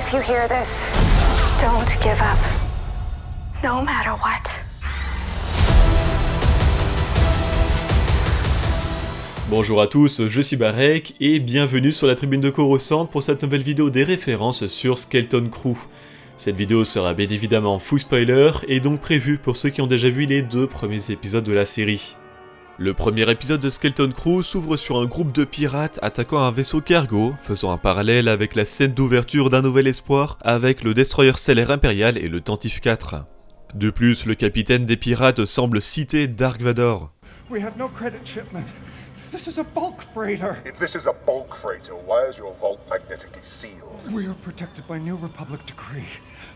If you hear this, don't give up. No matter what. Bonjour à tous, je suis Barek et bienvenue sur la tribune de Coruscant pour cette nouvelle vidéo des références sur Skeleton Crew. Cette vidéo sera bien évidemment full spoiler et donc prévue pour ceux qui ont déjà vu les 2 premiers épisodes de la série. Le premier épisode de Skeleton Crew s'ouvre sur un groupe de pirates attaquant un vaisseau cargo, faisant un parallèle avec la scène d'ouverture d'un Nouvel Espoir avec le destroyer stellaire impérial et le Tantive 4. De plus, le capitaine des pirates semble citer Dark Vador. We have no credit shipment. This is a bulk freighter. If this is a bulk freighter, why is your vault magnetically sealed? We are protected by New Republic decree.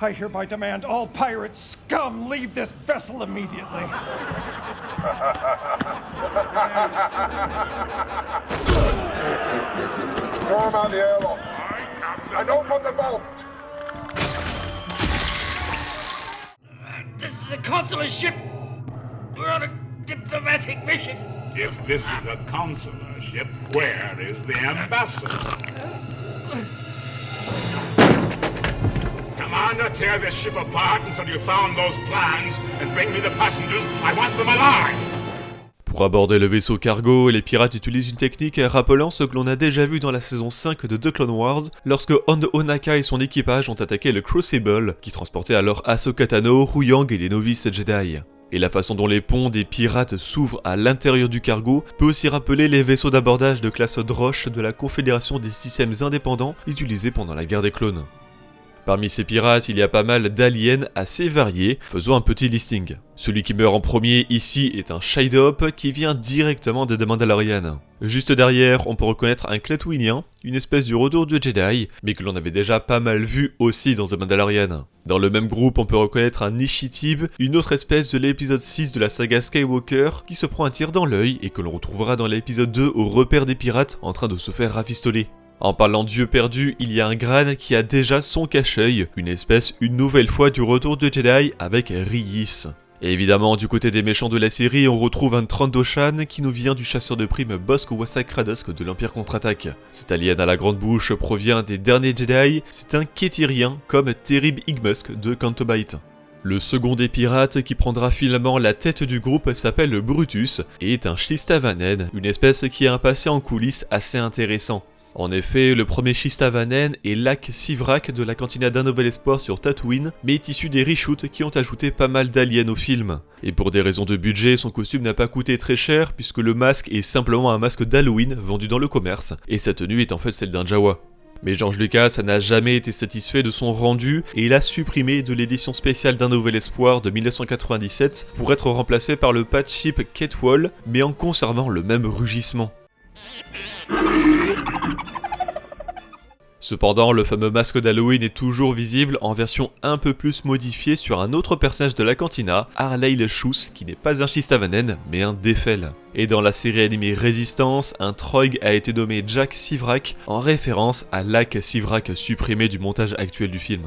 I hereby demand all pirate scum leave this vessel immediately. Storm out the airlock. And open the vault. This is a consular ship. We're on a diplomatic mission. If this is a consular ship, where is the ambassador? Commander, tear this ship apart until you found those plans and bring me the passengers. I want them alive! Pour aborder le vaisseau cargo, les pirates utilisent une technique rappelant ce que l'on a déjà vu dans la saison 5 de The Clone Wars, lorsque Hondo Ohnaka et son équipage ont attaqué le Crucible, qui transportait alors Ahsoka Tano, Huyang et les novices Jedi. Et la façon dont les ponts des pirates s'ouvrent à l'intérieur du cargo peut aussi rappeler les vaisseaux d'abordage de classe Drosh de la Confédération des systèmes indépendants utilisés pendant la guerre des clones. Parmi ces pirates, il y a pas mal d'aliens assez variés, faisons un petit listing. Celui qui meurt en premier ici est un Shide-Up qui vient directement de The Mandalorian. Juste derrière, on peut reconnaître un Klatooinien, une espèce du retour du Jedi, mais que l'on avait déjà pas mal vu aussi dans The Mandalorian. Dans le même groupe, on peut reconnaître un Nishitib, une autre espèce de l'épisode 6 de la saga Skywalker, qui se prend un tir dans l'œil et que l'on retrouvera dans l'épisode 2 au repère des pirates en train de se faire rafistoler. En parlant d'yeux perdus, il y a un Gran qui a déjà son cache-œil, une espèce une nouvelle fois du retour de Jedi avec Riyis. Et évidemment, du côté des méchants de la série, on retrouve un Trandoshan qui nous vient du chasseur de primes Bossk Wassak Radosk de l'Empire contre-attaque. Cet alien à la grande bouche provient des derniers Jedi, c'est un Kétirien comme Terib Igmusk de Canto Bight. Le second des pirates qui prendra finalement la tête du groupe s'appelle Brutus et est un Shistavanen, une espèce qui a un passé en coulisses assez intéressant. En effet, le premier Shistavanen est Lak Sivrak de la cantina d'un Nouvel Espoir sur Tatooine, mais est issu des reshoots qui ont ajouté pas mal d'aliens au film. Et pour des raisons de budget, son costume n'a pas coûté très cher puisque le masque est simplement un masque d'Halloween vendu dans le commerce, et sa tenue est en fait celle d'un Jawa. Mais George Lucas n'a jamais été satisfait de son rendu et il a supprimé de l'édition spéciale d'un Nouvel Espoir de 1997 pour être remplacé par le patch ship Ketwall, mais en conservant le même rugissement. Cependant, le fameux masque d'Halloween est toujours visible en version un peu plus modifiée sur un autre personnage de la cantina, Arlail Shus, qui n'est pas un Shistavanen, mais un Defel. Et dans la série animée Résistance, un Troig a été nommé Jack Sivrak, en référence à Lak Sivrak supprimé du montage actuel du film.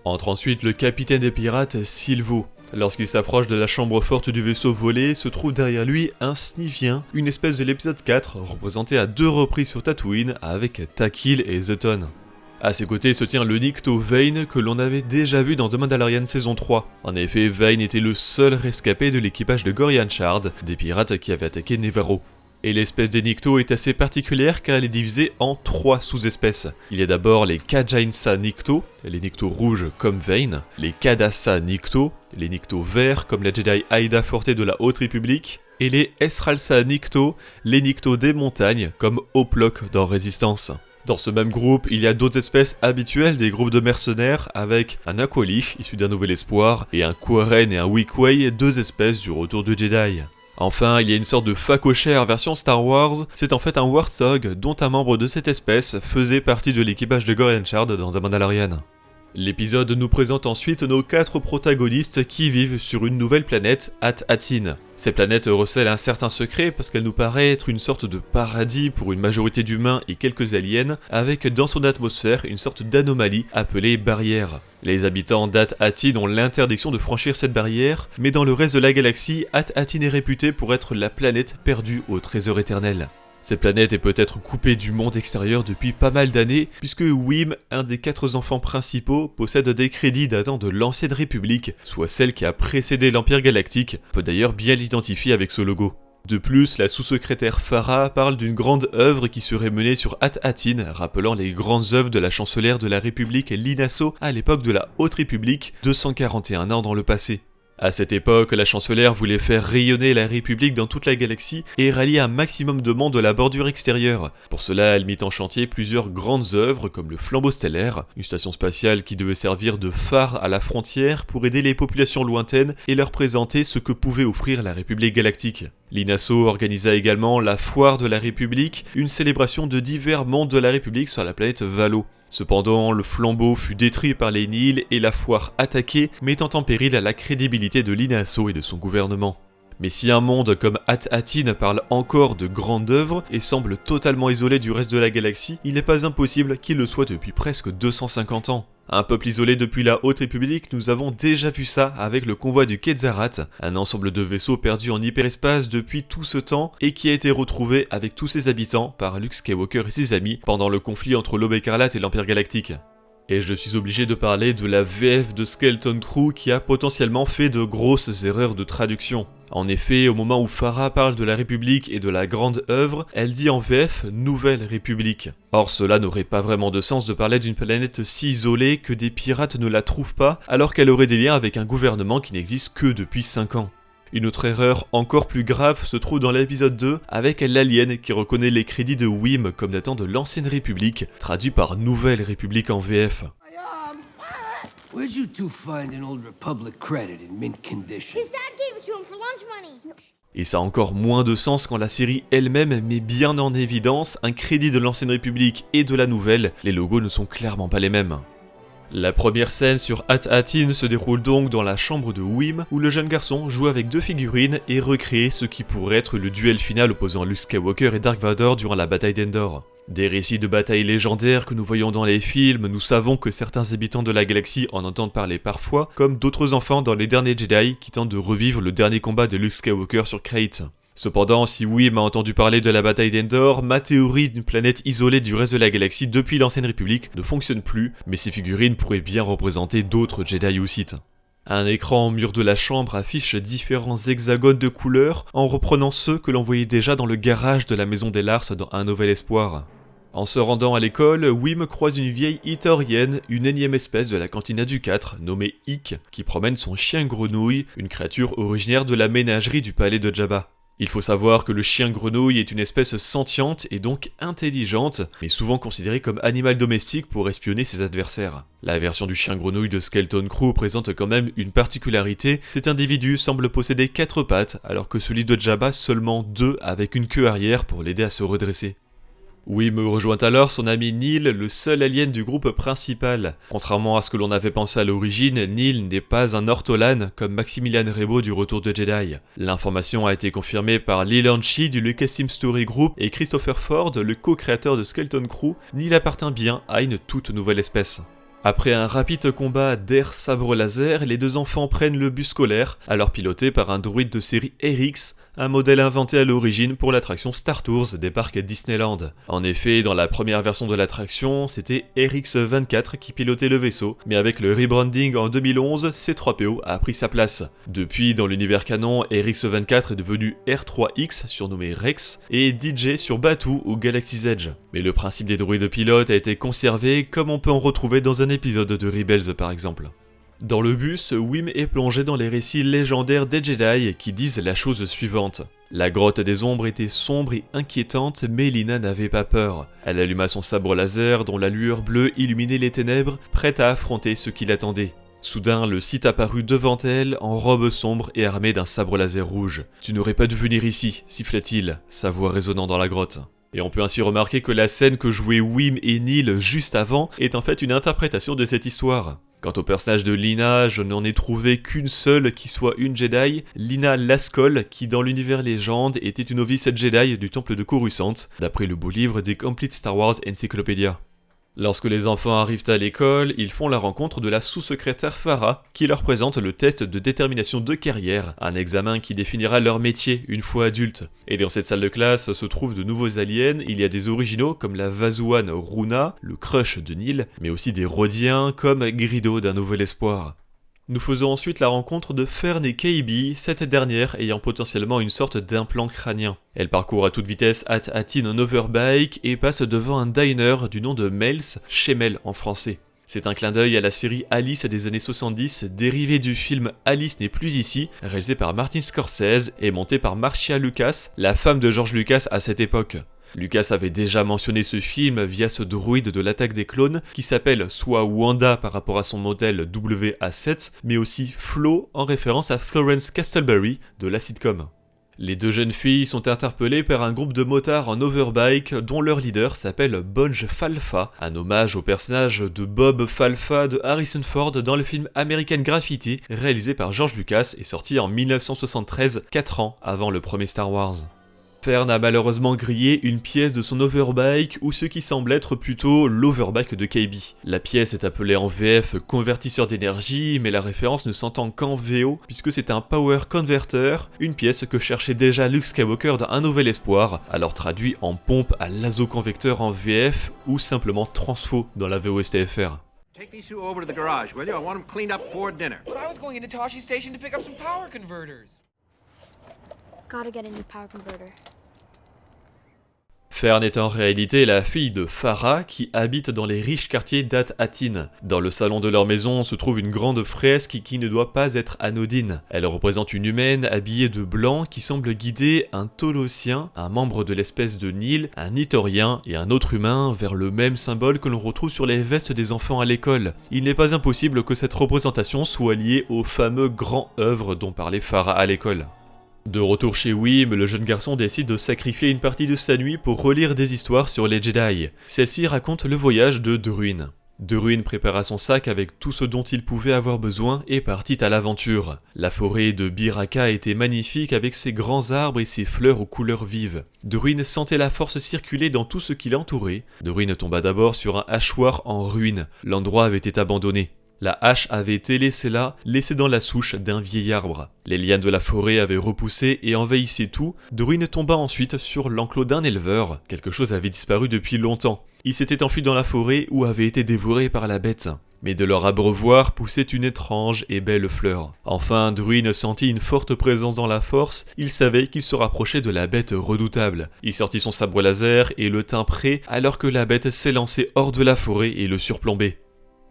Entre ensuite le capitaine des pirates, Silvo. Lorsqu'il s'approche de la chambre forte du vaisseau volé, se trouve derrière lui un Snifien, une espèce de l'épisode 4, représenté à 2 reprises sur Tatooine avec Takil et Zeton. A ses côtés se tient le Nikto Vane que l'on avait déjà vu dans The Mandalorian saison 3. En effet, Vane était le seul rescapé de l'équipage de Gorian Shard, des pirates qui avaient attaqué Nevarro. Et l'espèce des Nikto est assez particulière car elle est divisée en 3 sous-espèces. Il y a d'abord les Kajainsa Nikto, les Nikto rouges comme Vane, les Kadassa Nikto, les Nikto verts comme la Jedi Aida Forte de la Haute République, et les Esralsa Nikto, les Nikto des montagnes comme Oplok dans Résistance. Dans ce même groupe, il y a d'autres espèces habituelles des groupes de mercenaires avec un Aqualish issu d'un Nouvel Espoir et un Quarren et un Weequay, 2 espèces du retour de Jedi. Enfin, il y a une sorte de phacochère version Star Wars, c'est en fait un Warthog dont un membre de cette espèce faisait partie de l'équipage de Gorian Shard dans The Mandalorian. L'épisode nous présente ensuite nos 4 protagonistes qui vivent sur une nouvelle planète, At-Atin. Ces planètes recèlent un certain secret parce qu'elle nous paraît être une sorte de paradis pour une majorité d'humains et quelques aliens, avec dans son atmosphère une sorte d'anomalie appelée barrière. Les habitants d'At-Atin ont l'interdiction de franchir cette barrière, mais dans le reste de la galaxie, At-Atin est réputée pour être la planète perdue au trésor éternel. Cette planète est peut-être coupée du monde extérieur depuis pas mal d'années, puisque Wim, un des 4 enfants principaux, possède des crédits datant de l'Ancienne République, soit celle qui a précédé l'Empire Galactique, on peut d'ailleurs bien l'identifier avec ce logo. De plus, la sous-secrétaire Farah parle d'une grande œuvre qui serait menée sur At-Atin, rappelant les grandes œuvres de la chancelière de la République Lina So à l'époque de la Haute République, 241 ans dans le passé. À cette époque, la chancelière voulait faire rayonner la République dans toute la galaxie et rallier un maximum de monde de la bordure extérieure. Pour cela, elle mit en chantier plusieurs grandes œuvres comme le flambeau stellaire, une station spatiale qui devait servir de phare à la frontière pour aider les populations lointaines et leur présenter ce que pouvait offrir la République galactique. Lina So organisa également la Foire de la République, une célébration de divers mondes de la République sur la planète Valo. Cependant, le flambeau fut détruit par les Nihil et la foire attaquée, mettant en péril la crédibilité de Lina So et de son gouvernement. Mais si un monde comme At-Atin parle encore de grandes œuvres et semble totalement isolé du reste de la galaxie, il n'est pas impossible qu'il le soit depuis presque 250 ans. Un peuple isolé depuis la Haute République, nous avons déjà vu ça avec le convoi du Quetzarat, un ensemble de vaisseaux perdus en hyperespace depuis tout ce temps et qui a été retrouvé avec tous ses habitants par Luke Skywalker et ses amis pendant le conflit entre l'Aube écarlate et l'Empire galactique. Et je suis obligé de parler de la VF de Skeleton Crew qui a potentiellement fait de grosses erreurs de traduction. En effet, au moment où Farah parle de la République et de la grande œuvre, elle dit en VF « Nouvelle République ». Or cela n'aurait pas vraiment de sens de parler d'une planète si isolée que des pirates ne la trouvent pas, alors qu'elle aurait des liens avec un gouvernement qui n'existe que depuis 5 ans. Une autre erreur encore plus grave se trouve dans l'épisode 2 avec l'alien qui reconnaît les crédits de Wim comme datant de l'Ancienne République, traduit par Nouvelle République en VF. Where'd you two find an old Republic credit in mint condition? His dad gave it to him for lunch money. Et ça a encore moins de sens quand la série elle-même met bien en évidence un crédit de l'Ancienne République et de la Nouvelle, les logos ne sont clairement pas les mêmes. La première scène sur At-Atin se déroule donc dans la chambre de Wim, où le jeune garçon joue avec 2 figurines et recrée ce qui pourrait être le duel final opposant Luke Skywalker et Dark Vador durant la bataille d'Endor. Des récits de batailles légendaires que nous voyons dans les films, nous savons que certains habitants de la galaxie en entendent parler parfois, comme d'autres enfants dans les derniers Jedi qui tentent de revivre le dernier combat de Luke Skywalker sur Krayt. Cependant, si Wim a entendu parler de la bataille d'Endor, ma théorie d'une planète isolée du reste de la galaxie depuis l'Ancienne République ne fonctionne plus, mais ces figurines pourraient bien représenter d'autres Jedi ou Sith. Un écran au mur de la chambre affiche différents hexagones de couleurs en reprenant ceux que l'on voyait déjà dans le garage de la maison des Lars dans Un Nouvel Espoir. En se rendant à l'école, Wim croise une vieille Ithorienne, une énième espèce de la cantina du 4, nommée Ik, qui promène son chien grenouille, une créature originaire de la ménagerie du palais de Jabba. Il faut savoir que le chien grenouille est une espèce sentiente et donc intelligente, mais souvent considérée comme animal domestique pour espionner ses adversaires. La version du chien grenouille de Skeleton Crew présente quand même une particularité, cet individu semble posséder 4 pattes, alors que celui de Jabba seulement 2 avec une queue arrière pour l'aider à se redresser. Wim rejoint alors son ami Nihil, le seul alien du groupe principal. Contrairement à ce que l'on avait pensé à l'origine, Nihil n'est pas un ortolan comme Maximilian Rebo du Retour de Jedi. L'information a été confirmée par Leland Chee du Lucasfilm Story Group et Christopher Ford, le co-créateur de Skeleton Crew. Nihil appartient bien à une toute nouvelle espèce. Après un rapide combat d'air sabre laser, les 2 enfants prennent le bus scolaire, alors piloté par un droïde de série RX, un modèle inventé à l'origine pour l'attraction Star Tours des parcs Disneyland. En effet, dans la première version de l'attraction, c'était RX-24 qui pilotait le vaisseau, mais avec le rebranding en 2011, C3PO a pris sa place. Depuis, dans l'univers canon, RX-24 est devenu R3X, surnommé Rex, et DJ sur Batuu ou Galaxy's Edge. Mais le principe des droïdes pilotes a été conservé comme on peut en retrouver dans un épisode de Rebels par exemple. Dans le bus, Wim est plongé dans les récits légendaires des Jedi qui disent la chose suivante. La grotte des ombres était sombre et inquiétante, mais Lina n'avait pas peur. Elle alluma son sabre laser dont la lueur bleue illuminait les ténèbres, prête à affronter ce qui l'attendait. Soudain, le Sith apparut devant elle, en robe sombre et armé d'un sabre laser rouge. « Tu n'aurais pas dû venir ici », siffla-t-il, sa voix résonnant dans la grotte. Et on peut ainsi remarquer que la scène que jouaient Wim et Nihil juste avant est en fait une interprétation de cette histoire. Quant au personnage de Lina, je n'en ai trouvé qu'une seule qui soit une Jedi, Lina Laskol, qui dans l'univers légende était une novice Jedi du temple de Coruscant, d'après le beau livre des Complete Star Wars Encyclopedia. Lorsque les enfants arrivent à l'école, ils font la rencontre de la sous-secrétaire Farah, qui leur présente le test de détermination de carrière, un examen qui définira leur métier une fois adultes. Et dans cette salle de classe se trouvent de nouveaux aliens, il y a des originaux comme la Vazouane Runa, le crush de Neil, mais aussi des Rhodiens comme Grido d'un Nouvel Espoir. Nous faisons ensuite la rencontre de Fern et KB, cette dernière ayant potentiellement une sorte d'implant crânien. Elle parcourt à toute vitesse At-Atin en overbike et passe devant un diner du nom de Mel's, Schemel en français. C'est un clin d'œil à la série Alice des années 70, dérivée du film Alice n'est plus ici, réalisé par Martin Scorsese et monté par Marcia Lucas, la femme de George Lucas à cette époque. Lucas avait déjà mentionné ce film via ce droïde de l'attaque des clones qui s'appelle soit Wanda par rapport à son modèle WA7, mais aussi Flo en référence à Florence Castleberry de la sitcom. Les deux jeunes filles sont interpellées par un groupe de motards en overbike dont leur leader s'appelle Bonge Falfa, un hommage au personnage de Bob Falfa de Harrison Ford dans le film American Graffiti réalisé par George Lucas et sorti en 1973, 4 ans avant le premier Star Wars. Fern a malheureusement grillé une pièce de son overbike ou ce qui semble être plutôt l'overbike de KB. La pièce est appelée en VF convertisseur d'énergie, mais la référence ne s'entend qu'en VO puisque c'est un power converter, une pièce que cherchait déjà Luke Skywalker dans Un Nouvel Espoir, alors traduit en pompe à l'azoconvecteur en VF ou simplement transfo dans la VOSTFR. Take these two over to the garage, will you? I want them cleaned up before dinner. But I was going into Toshi Station to pick up some power converters. Gotta get a new power converter. Fern est en réalité la fille de Farah qui habite dans les riches quartiers d'At-Atin. Dans le salon de leur maison se trouve une grande fresque qui ne doit pas être anodine. Elle représente une humaine habillée de blanc qui semble guider un Tolosien, un membre de l'espèce de Nil, un Itorien et un autre humain vers le même symbole que l'on retrouve sur les vestes des enfants à l'école. Il n'est pas impossible que cette représentation soit liée au fameux grand œuvre dont parlait Farah à l'école. De retour chez Wim, le jeune garçon décide de sacrifier une partie de sa nuit pour relire des histoires sur les Jedi. Celle-ci raconte le voyage de Druin. Druin prépara son sac avec tout ce dont il pouvait avoir besoin et partit à l'aventure. La forêt de Biraka était magnifique avec ses grands arbres et ses fleurs aux couleurs vives. Druin sentait la force circuler dans tout ce qui l'entourait. Druin tomba d'abord sur un hachoir en ruine. L'endroit avait été abandonné. La hache avait été laissée là, laissée dans la souche d'un vieil arbre. Les lianes de la forêt avaient repoussé et envahissaient tout. Druin tomba ensuite sur l'enclos d'un éleveur. Quelque chose avait disparu depuis longtemps. Il s'était enfui dans la forêt ou avait été dévoré par la bête. Mais de leur abreuvoir poussait une étrange et belle fleur. Enfin, Druin sentit une forte présence dans la force. Il savait qu'il se rapprochait de la bête redoutable. Il sortit son sabre laser et le tint prêt alors que la bête s'élançait hors de la forêt et le surplombait.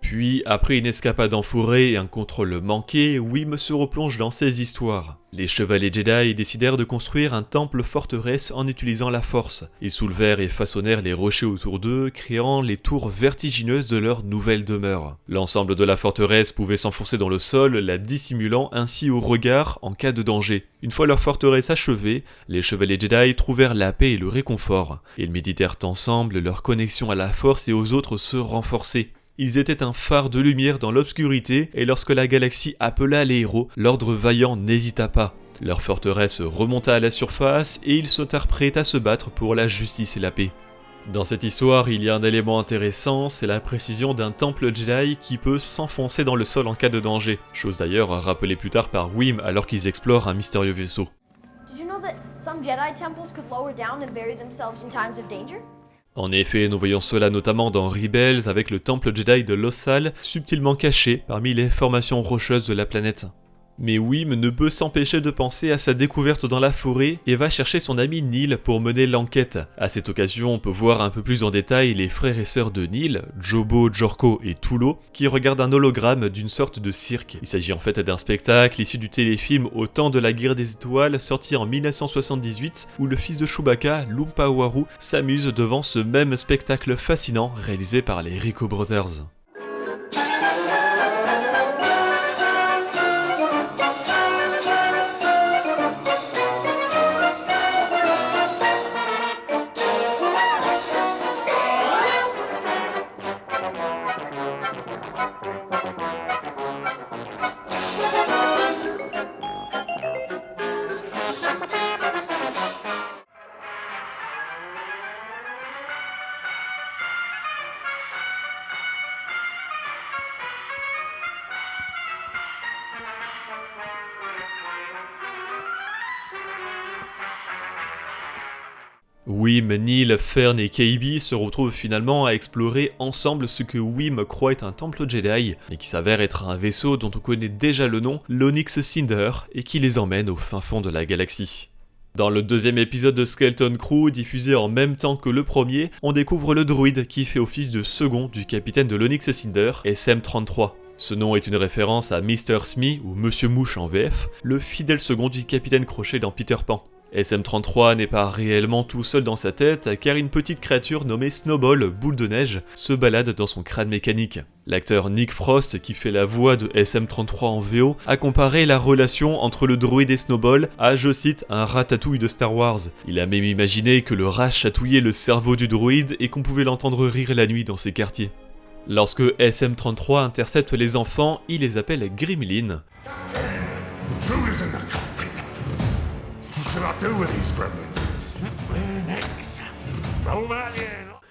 Puis, après une escapade en forêt et un contrôle manqué, Wim se replonge dans ses histoires. Les chevaliers Jedi décidèrent de construire un temple-forteresse en utilisant la force. Ils soulevèrent et façonnèrent les rochers autour d'eux, créant les tours vertigineuses de leur nouvelle demeure. L'ensemble de la forteresse pouvait s'enfoncer dans le sol, la dissimulant ainsi au regard en cas de danger. Une fois leur forteresse achevée, les chevaliers Jedi trouvèrent la paix et le réconfort. Ils méditèrent ensemble, leur connexion à la force et aux autres se renforçait. Ils étaient un phare de lumière dans l'obscurité et lorsque la galaxie appela les héros, l'ordre vaillant n'hésita pas. Leur forteresse remonta à la surface et ils sautèrent prêts à se battre pour la justice et la paix. Dans cette histoire, il y a un élément intéressant, c'est la précision d'un temple Jedi qui peut s'enfoncer dans le sol en cas de danger, chose d'ailleurs rappelée plus tard par Wim alors qu'ils explorent un mystérieux vaisseau. Did you know that some Jedi temples could lower down and bury themselves in times of danger? En effet, nous voyons cela notamment dans Rebels avec le temple Jedi de Lothal, subtilement caché parmi les formations rocheuses de la planète. Mais Wim ne peut s'empêcher de penser à sa découverte dans la forêt et va chercher son ami Neil pour mener l'enquête. À cette occasion, on peut voir un peu plus en détail les frères et sœurs de Neil, Jobo, Jorko et Tulo, qui regardent un hologramme d'une sorte de cirque. Il s'agit en fait d'un spectacle issu du téléfilm Au temps de la guerre des étoiles, sorti en 1978, où le fils de Chewbacca, Loompa Waru, s'amuse devant ce même spectacle fascinant réalisé par les Rico Brothers. Wim, Neil, Fern et KB se retrouvent finalement à explorer ensemble ce que Wim croit être un temple Jedi, et qui s'avère être un vaisseau dont on connaît déjà le nom, l'Onyx Cinder, et qui les emmène au fin fond de la galaxie. Dans le deuxième épisode de Skeleton Crew, diffusé en même temps que le premier, on découvre le droïde qui fait office de second du capitaine de l'Onyx Cinder, SM-33. Ce nom est une référence à Mr. Smee, ou Monsieur Mouche en VF, le fidèle second du capitaine Crochet dans Peter Pan. SM-33 n'est pas réellement tout seul dans sa tête, car une petite créature nommée Snowball, boule de neige, se balade dans son crâne mécanique. L'acteur Nick Frost, qui fait la voix de SM-33 en VO, a comparé la relation entre le droïde et Snowball à, je cite, un ratatouille de Star Wars. Il a même imaginé que le rat chatouillait le cerveau du droïde et qu'on pouvait l'entendre rire la nuit dans ses quartiers. Lorsque SM-33 intercepte les enfants, il les appelle Gremlins.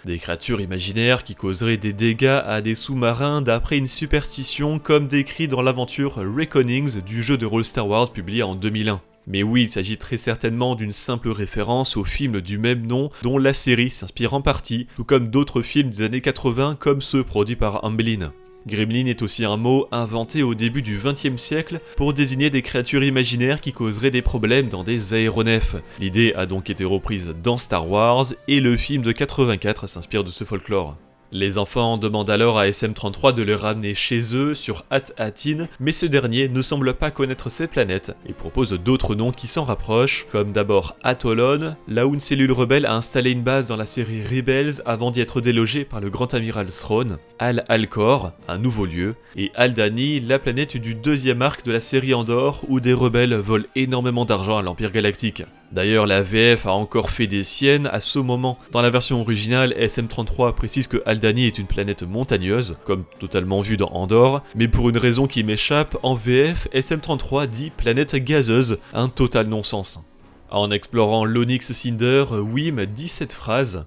Des créatures imaginaires qui causeraient des dégâts à des sous-marins d'après une superstition comme décrit dans l'aventure Reckonings du jeu de rôle Star Wars publié en 2001. Mais oui, il s'agit très certainement d'une simple référence au film du même nom dont la série s'inspire en partie, tout comme d'autres films des années 80 comme ceux produits par Amblin. Gremlin est aussi un mot inventé au début du XXe siècle pour désigner des créatures imaginaires qui causeraient des problèmes dans des aéronefs. L'idée a donc été reprise dans Star Wars et le film de 84 s'inspire de ce folklore. Les enfants demandent alors à SM-33 de les ramener chez eux sur At-Atin, mais ce dernier ne semble pas connaître ces planètes et propose d'autres noms qui s'en rapprochent, comme d'abord Atolon, là où une cellule rebelle a installé une base dans la série Rebels avant d'y être délogée par le grand amiral Thrawn, Al-Alcor, un nouveau lieu, et Aldhani, la planète du deuxième arc de la série Andor où des rebelles volent énormément d'argent à l'Empire Galactique. D'ailleurs, la VF a encore fait des siennes à ce moment. Dans la version originale, SM-33 précise que Aldhani est une planète montagneuse, comme totalement vu dans Andor, mais pour une raison qui m'échappe, en VF, SM-33 dit planète gazeuse, un total non-sens. En explorant l'Onyx Cinder, Wim dit cette phrase.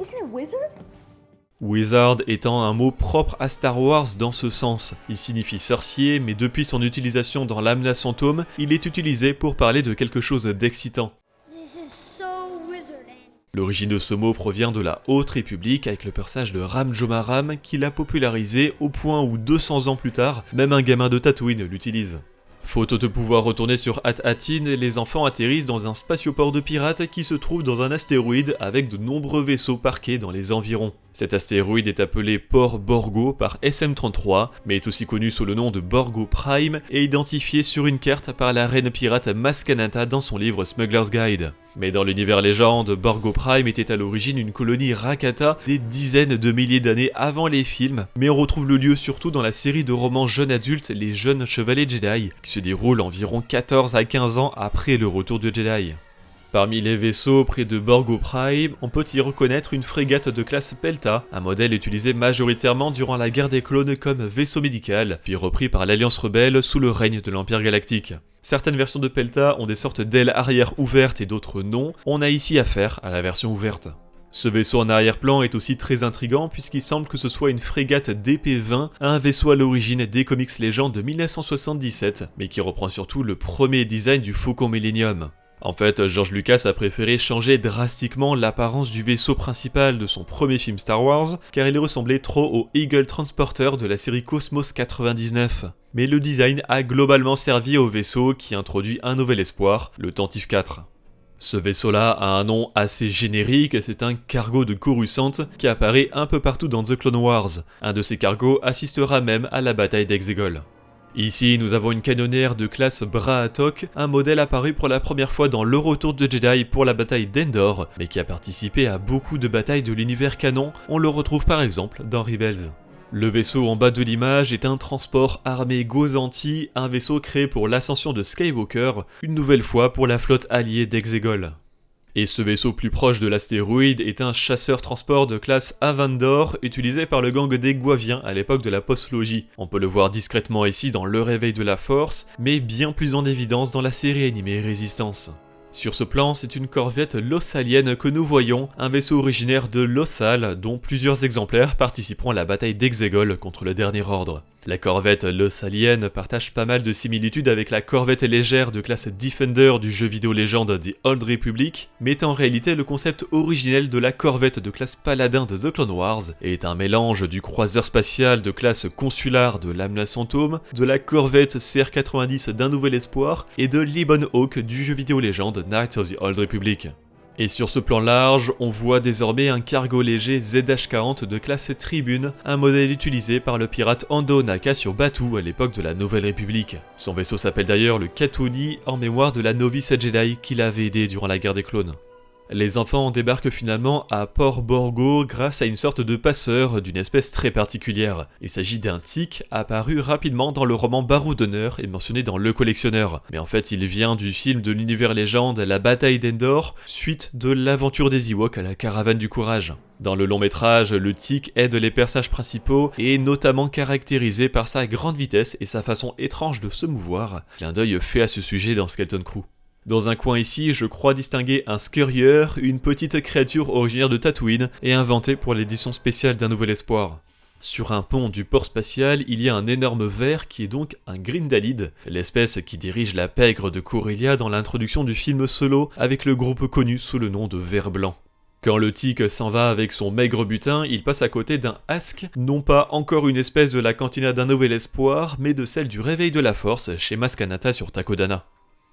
Isn't it wizard? Wizard étant un mot propre à Star Wars dans ce sens. Il signifie sorcier, mais depuis son utilisation dans Lambda Phantom, il est utilisé pour parler de quelque chose d'excitant. L'origine de ce mot provient de la Haute République avec le personnage de Ram Jomaram qui l'a popularisé au point où 200 ans plus tard, même un gamin de Tatooine l'utilise. Faute de pouvoir retourner sur At-Atin, les enfants atterrissent dans un spatioport de pirates qui se trouve dans un astéroïde avec de nombreux vaisseaux parqués dans les environs. Cet astéroïde est appelé Port Borgo par SM-33, mais est aussi connu sous le nom de Borgo Prime et identifié sur une carte par la reine pirate Maskanata dans son livre Smuggler's Guide. Mais dans l'univers légende, Borgo Prime était à l'origine une colonie Rakata des dizaines de milliers d'années avant les films, mais on retrouve le lieu surtout dans la série de romans jeunes adultes Les Jeunes Chevaliers Jedi, qui se déroule environ 14 à 15 ans après le retour de Jedi. Parmi les vaisseaux près de Borgo Prime, on peut y reconnaître une frégate de classe Pelta, un modèle utilisé majoritairement durant la guerre des clones comme vaisseau médical, puis repris par l'Alliance Rebelle sous le règne de l'Empire Galactique. Certaines versions de Pelta ont des sortes d'ailes arrière ouvertes et d'autres non, on a ici affaire à la version ouverte. Ce vaisseau en arrière-plan est aussi très intriguant puisqu'il semble que ce soit une frégate DP-20, un vaisseau à l'origine des comics légendes de 1977, mais qui reprend surtout le premier design du Faucon Millennium. En fait, George Lucas a préféré changer drastiquement l'apparence du vaisseau principal de son premier film Star Wars, car il ressemblait trop au Eagle Transporter de la série Cosmos 99. Mais le design a globalement servi au vaisseau qui introduit un nouvel espoir, le Tantive 4. Ce vaisseau-là a un nom assez générique, c'est un cargo de Coruscant qui apparaît un peu partout dans The Clone Wars. Un de ces cargos assistera même à la bataille d'Exegol. Ici, nous avons une canonnière de classe Braatok, un modèle apparu pour la première fois dans Le Retour de Jedi pour la bataille d'Endor, mais qui a participé à beaucoup de batailles de l'univers canon, on le retrouve par exemple dans Rebels. Le vaisseau en bas de l'image est un transport armé Gozanti, un vaisseau créé pour l'ascension de Skywalker, une nouvelle fois pour la flotte alliée d'Exegol. Et ce vaisseau plus proche de l'astéroïde est un chasseur-transport de classe Avandor utilisé par le gang des Guaviens à l'époque de la postlogie. On peut le voir discrètement ici dans Le Réveil de la Force, mais bien plus en évidence dans la série animée Résistance. Sur ce plan, c'est une corvette lossalienne que nous voyons, un vaisseau originaire de Lossal, dont plusieurs exemplaires participeront à la bataille d'Exegol contre le Dernier Ordre. La corvette Los Alien partage pas mal de similitudes avec la corvette légère de classe Defender du jeu vidéo légende The Old Republic, mais est en réalité le concept originel de la corvette de classe Paladin de The Clone Wars, et est un mélange du croiseur spatial de classe Consular de l'Amlas Phantom, de la corvette CR-90 d'Un Nouvel Espoir, et de l'Ebon Hawk du jeu vidéo légende Knights of the Old Republic. Et sur ce plan large, on voit désormais un cargo léger ZH-40 de classe Tribune, un modèle utilisé par le pirate Hondo Ohnaka sur Batuu à l'époque de la Nouvelle République. Son vaisseau s'appelle d'ailleurs le Katouni, en mémoire de la novice Jedi qui l'avait aidé durant la guerre des clones. Les enfants débarquent finalement à Port Borgo grâce à une sorte de passeur d'une espèce très particulière. Il s'agit d'un tic apparu rapidement dans le roman Baroud d'honneur et mentionné dans Le Collectionneur. Mais en fait il vient du film de l'univers légende La Bataille d'Endor, suite de l'aventure des Ewoks à la Caravane du Courage. Dans le long métrage, le tic aide les personnages principaux et est notamment caractérisé par sa grande vitesse et sa façon étrange de se mouvoir. Clin d'œil fait à ce sujet dans Skeleton Crew. Dans un coin ici, je crois distinguer un Scurrier, une petite créature originaire de Tatooine et inventée pour l'édition spéciale d'Un Nouvel Espoir. Sur un pont du port spatial, il y a un énorme ver qui est donc un Grindalid, l'espèce qui dirige la pègre de Corellia dans l'introduction du film Solo avec le groupe connu sous le nom de Ver Blanc. Quand le tic s'en va avec son maigre butin, il passe à côté d'un Ask, non pas encore une espèce de la cantina d'Un Nouvel Espoir, mais de celle du Réveil de la Force chez Maz Kanata sur Takodana.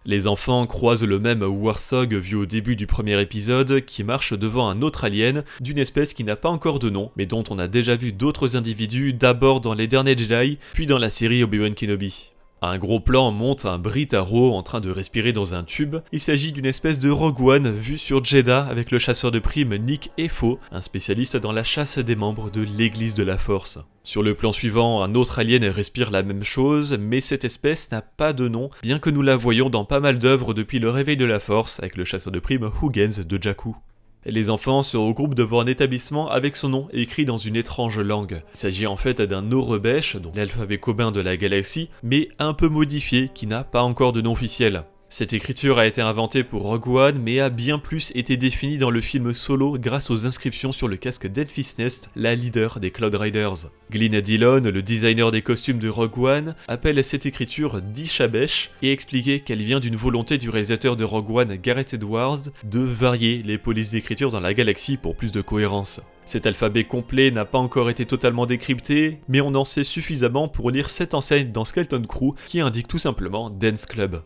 Les enfants croisent le même Warsog vu au début du premier épisode qui marche devant un autre alien d'une espèce qui n'a pas encore de nom mais dont on a déjà vu d'autres individus d'abord dans Les Derniers Jedi puis dans la série Obi-Wan Kenobi. Un gros plan montre un Britaro en train de respirer dans un tube. Il s'agit d'une espèce de Rogue One vue sur Jedha avec le chasseur de primes Nick Efo, un spécialiste dans la chasse des membres de l'Église de la Force. Sur le plan suivant, un autre alien respire la même chose, mais cette espèce n'a pas de nom, bien que nous la voyons dans pas mal d'œuvres depuis le Réveil de la Force avec le chasseur de primes Huygens de Jakku. Les enfants se regroupent devant un établissement avec son nom écrit dans une étrange langue. Il s'agit en fait d'un Aurebesh, donc l'alphabet commun de la galaxie, mais un peu modifié, qui n'a pas encore de nom officiel. Cette écriture a été inventée pour Rogue One, mais a bien plus été définie dans le film Solo grâce aux inscriptions sur le casque d'Elfis Nest, la leader des Cloud Riders. Glyn Dillon, le designer des costumes de Rogue One, appelle cette écriture Dishabesh et expliquait qu'elle vient d'une volonté du réalisateur de Rogue One, Gareth Edwards, de varier les polices d'écriture dans la galaxie pour plus de cohérence. Cet alphabet complet n'a pas encore été totalement décrypté, mais on en sait suffisamment pour lire cette enseigne dans Skeleton Crew qui indique tout simplement Dance Club.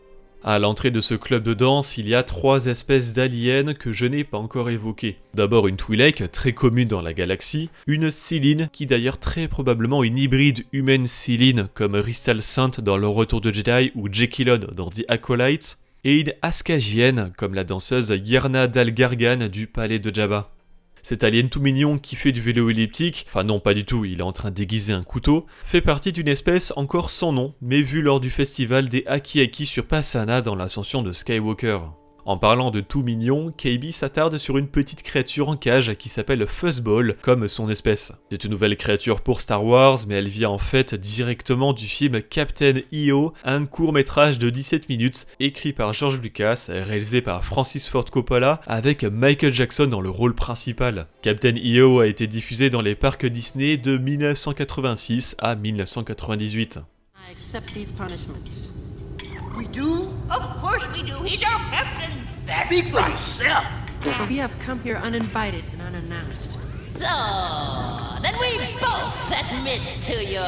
À l'entrée de ce club de danse, il y a 3 espèces d'aliens que je n'ai pas encore évoquées. D'abord une Twi'lek, très commune dans la galaxie, une Céline, qui d'ailleurs très probablement une hybride humaine-Céline comme Ristal Saint dans Le Retour de Jedi ou Jekyllon dans The Acolytes, et une Askagienne comme la danseuse Yerna Dal Gargan du palais de Jabba. Cet alien tout mignon qui fait du vélo elliptique, enfin non pas du tout, il est en train d'aiguiser un couteau, fait partie d'une espèce encore sans nom, mais vue lors du festival des Aki-Aki sur Pasaana dans l'ascension de Skywalker. En parlant de tout mignon, KB s'attarde sur une petite créature en cage qui s'appelle Fuzzball, comme son espèce. C'est une nouvelle créature pour Star Wars, mais elle vient en fait directement du film Captain EO, un court-métrage de 17 minutes, écrit par George Lucas, réalisé par Francis Ford Coppola, avec Michael Jackson dans le rôle principal. Captain EO a été diffusé dans les parcs Disney de 1986 à 1998. I accept these punishments. We do? Of course we do. He's our captain. Speak for yourself. We have come here uninvited and unannounced. So, then we both admit to your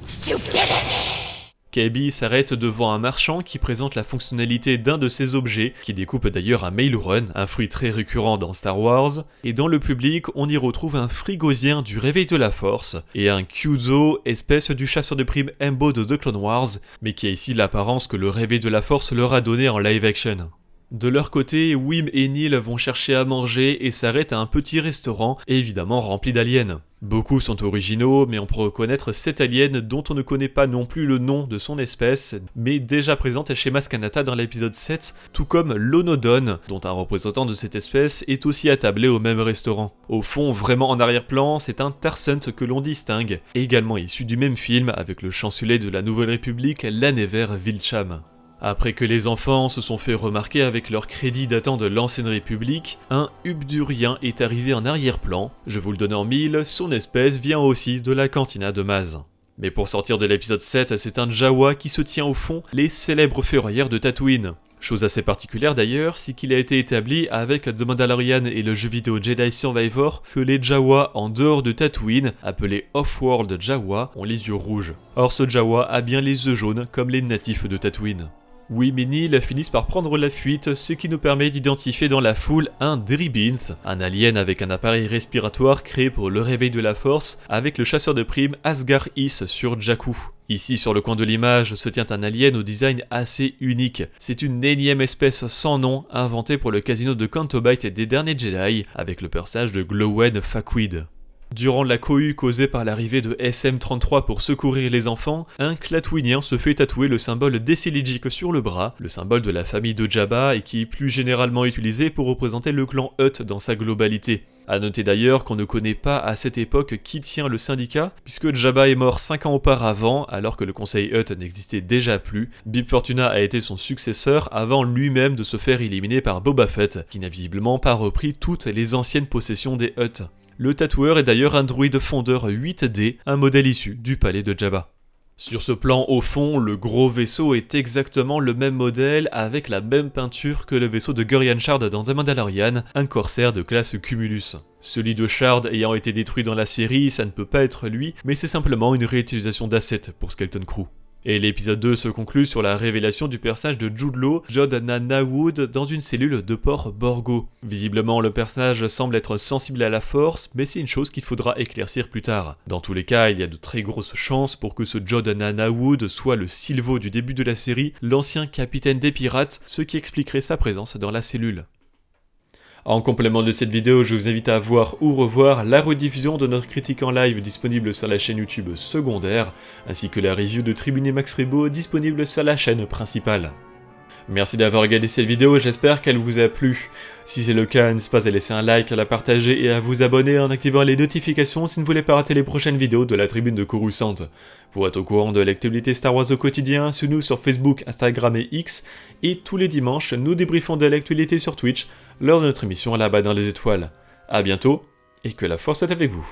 stupidity. KB s'arrête devant un marchand qui présente la fonctionnalité d'un de ses objets, qui découpe d'ailleurs un Mailrun, un fruit très récurrent dans Star Wars, et dans le public on y retrouve un Frigosien du Réveil de la Force, et un Kyuzo, espèce du chasseur de primes Embo de The Clone Wars, mais qui a ici l'apparence que le Réveil de la Force leur a donné en live action. De leur côté, Wim et Neil vont chercher à manger et s'arrêtent à un petit restaurant, évidemment rempli d'aliens. Beaucoup sont originaux, mais on peut reconnaître cette alien dont on ne connaît pas non plus le nom de son espèce, mais déjà présente chez Maz Kanata dans l'épisode 7, tout comme l'Onodon, dont un représentant de cette espèce est aussi attablé au même restaurant. Au fond, vraiment en arrière-plan, c'est un Tarsent que l'on distingue, également issu du même film avec le chancelier de la Nouvelle République, Lanever Vilcham. Après que les enfants se sont fait remarquer avec leurs crédits datant de l'ancienne République, un Ubdurien est arrivé en arrière-plan. Je vous le donne en mille, son espèce vient aussi de la cantina de Maz. Mais pour sortir de l'épisode 7, c'est un Jawa qui se tient au fond, les célèbres ferrailleurs de Tatooine. Chose assez particulière d'ailleurs, c'est qu'il a été établi avec The Mandalorian et le jeu vidéo Jedi Survivor que les Jawa en dehors de Tatooine, appelés Off-World Jawa, ont les yeux rouges. Or ce Jawa a bien les yeux jaunes comme les natifs de Tatooine. Oui, mais Nil finissent par prendre la fuite, ce qui nous permet d'identifier dans la foule un Dribins, un alien avec un appareil respiratoire créé pour le réveil de la force, avec le chasseur de primes Asgar Is sur Jakku. Ici sur le coin de l'image se tient un alien au design assez unique. C'est une énième espèce sans nom inventée pour le casino de Canto Bight des derniers Jedi, avec le personnage de Glowen Faquid. Durant la cohue causée par l'arrivée de SM-33 pour secourir les enfants, un Clatwinien se fait tatouer le symbole d'Esseligic sur le bras, le symbole de la famille de Jabba et qui est plus généralement utilisé pour représenter le clan Hutt dans sa globalité. A noter d'ailleurs qu'on ne connaît pas à cette époque qui tient le syndicat, puisque Jabba est mort 5 ans auparavant, alors que le conseil Hutt n'existait déjà plus. Bib Fortuna a été son successeur avant lui-même de se faire éliminer par Boba Fett, qui n'a visiblement pas repris toutes les anciennes possessions des Hutt. Le tatoueur est d'ailleurs un droïde fondeur 8D, un modèle issu du palais de Jabba. Sur ce plan au fond, le gros vaisseau est exactement le même modèle avec la même peinture que le vaisseau de Gorian Shard dans The Mandalorian, un corsaire de classe Cumulus. Celui de Shard ayant été détruit dans la série, ça ne peut pas être lui, mais c'est simplement une réutilisation d'assets pour Skeleton Crew. Et l'épisode 2 se conclut sur la révélation du personnage de Jude Law, Jod Nanawood, dans une cellule de Port Borgo. Visiblement, le personnage semble être sensible à la force, mais c'est une chose qu'il faudra éclaircir plus tard. Dans tous les cas, il y a de très grosses chances pour que ce Jod Nanawood soit le Silvo du début de la série, l'ancien capitaine des pirates, ce qui expliquerait sa présence dans la cellule. En complément de cette vidéo, je vous invite à voir ou revoir la rediffusion de notre critique en live disponible sur la chaîne YouTube secondaire, ainsi que la review de Tribune et Max Rebo disponible sur la chaîne principale. Merci d'avoir regardé cette vidéo, j'espère qu'elle vous a plu. Si c'est le cas, n'hésitez pas à laisser un like, à la partager et à vous abonner en activant les notifications si vous ne voulez pas rater les prochaines vidéos de la Tribune de Coruscant. Pour être au courant de l'actualité Star Wars au quotidien, suivez-nous sur Facebook, Instagram et X, et tous les dimanches, nous débriefons de l'actualité sur Twitch lors de notre émission Là-bas dans les étoiles. A bientôt, et que la force soit avec vous.